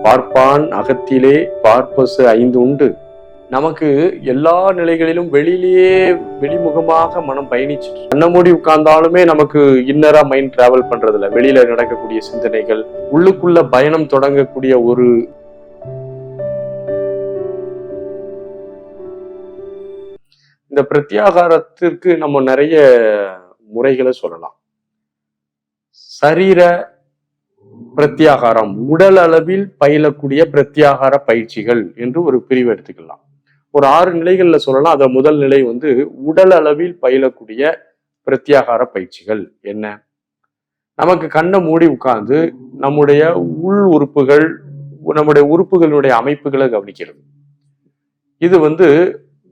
பார்ப்பான் அகத்திலே பார்ப்பசு 5 உண்டு. நமக்கு எல்லா நிலைகளிலும் வெளிமுகமாக மனம் பயணிச்சுட்டு கண்ண மூடி உட்கார்ந்தாலுமே நமக்கு இன்னரா மைண்ட் டிராவல் பண்றதில்ல. வெளியில நடக்கக்கூடிய சிந்தனைகள், உள்ளுக்குள்ள பயணம் தொடங்கக்கூடிய ஒரு இந்த பிரத்யாகாரத்திற்கு நம்ம நிறைய முறைகளை சொல்லலாம். சரீர பிரத்யாகாரம், உடல் அளவில் பயிலக்கூடிய பிரத்யாகார பயிற்சிகள் என்று ஒரு பிரிவு எடுத்துக்கலாம். ஒரு 6 நிலைகள்ல சொல்லலாம். அத முதல் நிலை உடல் அளவில் பயிலக்கூடிய பிரத்யாகார பயிற்சிகள் என்ன? நமக்கு கண்ணை மூடி உட்கார்ந்து நம்முடைய உள் உறுப்புகள், நம்முடைய உறுப்புகளுடைய அமைப்புகளை கவனிக்கிறது. இது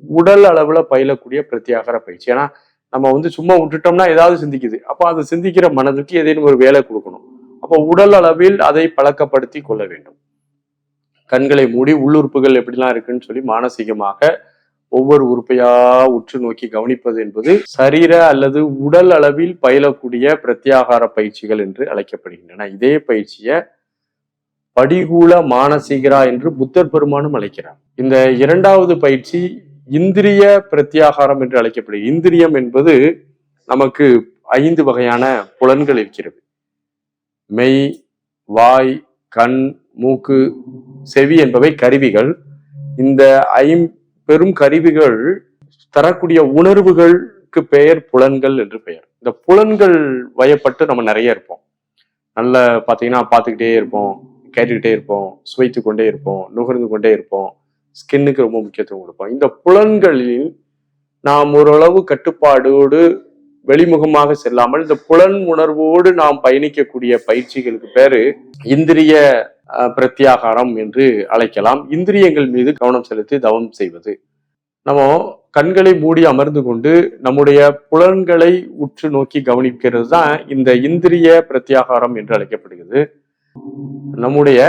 உடல் அளவுல பயிலக்கூடிய பிரத்யாகார பயிற்சி. ஏன்னா நம்ம சும்மா விட்டுட்டோம்னா ஏதாவது சிந்திக்குது. அப்ப அது சிந்திக்கிற மனதுக்கு ஏதேனும் ஒரு வேலை கொடுக்கணும். அப்போ உடல் அளவில் அதை பழக்கப்படுத்தி கொள்ள வேண்டும். கண்களை மூடி உள்ளுறுப்புகள் எப்படிலாம் இருக்குன்னு சொல்லி மானசீகமாக ஒவ்வொரு உறுப்பையா உற்று நோக்கி கவனிப்பது என்பது சரீர அல்லது உடல் அளவில் பயிலக்கூடிய பிரத்யாகார பயிற்சிகள் என்று அழைக்கப்படுகின்றன. இதே பயிற்சியை படிகூல மானசீகரா என்று புத்தர் பெருமானும் அழைக்கிறார். இந்த 2வது பயிற்சி இந்திரிய பிரத்யாகாரம் என்று அழைக்கப்படுகிறது. இந்திரியம் என்பது நமக்கு 5 வகையான புலன்கள் இருக்கிறது. மெய், வாய், கண், மூக்கு, செவி என்பவை கருவிகள். இந்த 5 பெரும் கருவிகள் தரக்கூடிய உணர்வுகளுக்கு பெயர் புலன்கள் என்று பெயர். இந்த புலன்கள் வயப்பட்டு நம்ம நிறைய இருப்போம். நல்ல பாத்தீங்கன்னா பார்த்துக்கிட்டே இருப்போம், கேட்டுக்கிட்டே இருப்போம், சுவைத்து கொண்டே இருப்போம், நுகர்ந்து கொண்டே இருப்போம். ஸ்கின்னுக்கு ரொம்ப முக்கியத்துவம் கொடுப்போம். இந்த புலன்களில் நாம் ஓரளவு கட்டுப்பாடோடு வெளிமுகமாக செல்லாமல் இந்த புலன் உணர்வோடு நாம் பயணிக்கக்கூடிய பயிற்சிகளுக்கு பேரு இந்திரிய பிரத்யாகாரம் என்று அழைக்கலாம். இந்திரியங்கள் மீது கவனம் செலுத்தி தவம் செய்வது. நம்ம கண்களை மூடி அமர்ந்து கொண்டு நம்முடைய புலன்களை உற்று நோக்கி கவனிக்கிறது தான் இந்த இந்திரிய பிரத்யாகாரம் என்று அழைக்கப்படுகிறது. நம்முடைய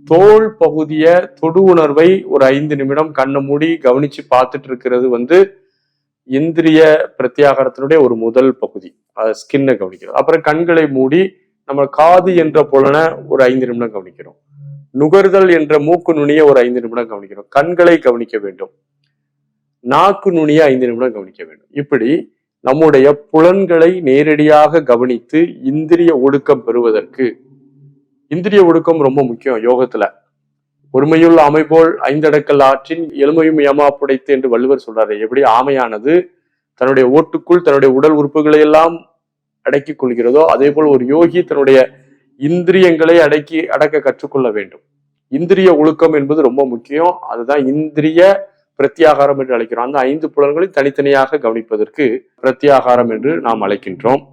தோல் பகுதிய தொடு உணர்வை ஒரு 5 நிமிடம் கண்ணை மூடி கவனிச்சு பார்த்துட்டு இருக்கிறது இந்திரிய பிரத்யாகாரத்தினுடைய ஒரு முதல் பகுதி. ஸ்கின்னை கவனிக்கிறோம். அப்புறம் கண்களை மூடி நம்ம காது என்ற புலனை ஒரு 5 நிமிடம் கவனிக்கிறோம். நுகர்தல் என்ற மூக்கு நுனியை ஒரு 5 நிமிடம் கவனிக்கிறோம். கண்களை கவனிக்க வேண்டும். நாக்கு நுனியை 5 நிமிடம் கவனிக்க வேண்டும். இப்படி நம்முடைய புலன்களை நேரடியாக கவனித்து இந்திரிய ஒடுக்கம் பெறுவதற்கு, இந்திரிய ஒடுக்கம் ரொம்ப முக்கியம் யோகத்துல. ஒருமையுள்ள அமைப்போல் 5 அடக்கல் ஆற்றின் எளிமையும் ஏமா புடைத்து என்று வள்ளுவர் சொல்றாரு. எப்படி ஆமையானது தன்னுடைய ஓட்டுக்குள் தன்னுடைய உடல் உறுப்புகளை எல்லாம் அடக்கிக் கொள்கிறதோ அதே போல் ஒரு யோகி தன்னுடைய இந்திரியங்களை அடக்க கற்றுக்கொள்ள வேண்டும். இந்திரிய ஒழுக்கம் என்பது ரொம்ப முக்கியம். அதுதான் இந்திரிய பிரத்யாகாரம் என்று அழைக்கிறோம். அந்த 5 புலன்களை தனித்தனியாக கவனிப்பதற்கு பிரத்யாகாரம் என்று நாம் அழைக்கின்றோம்.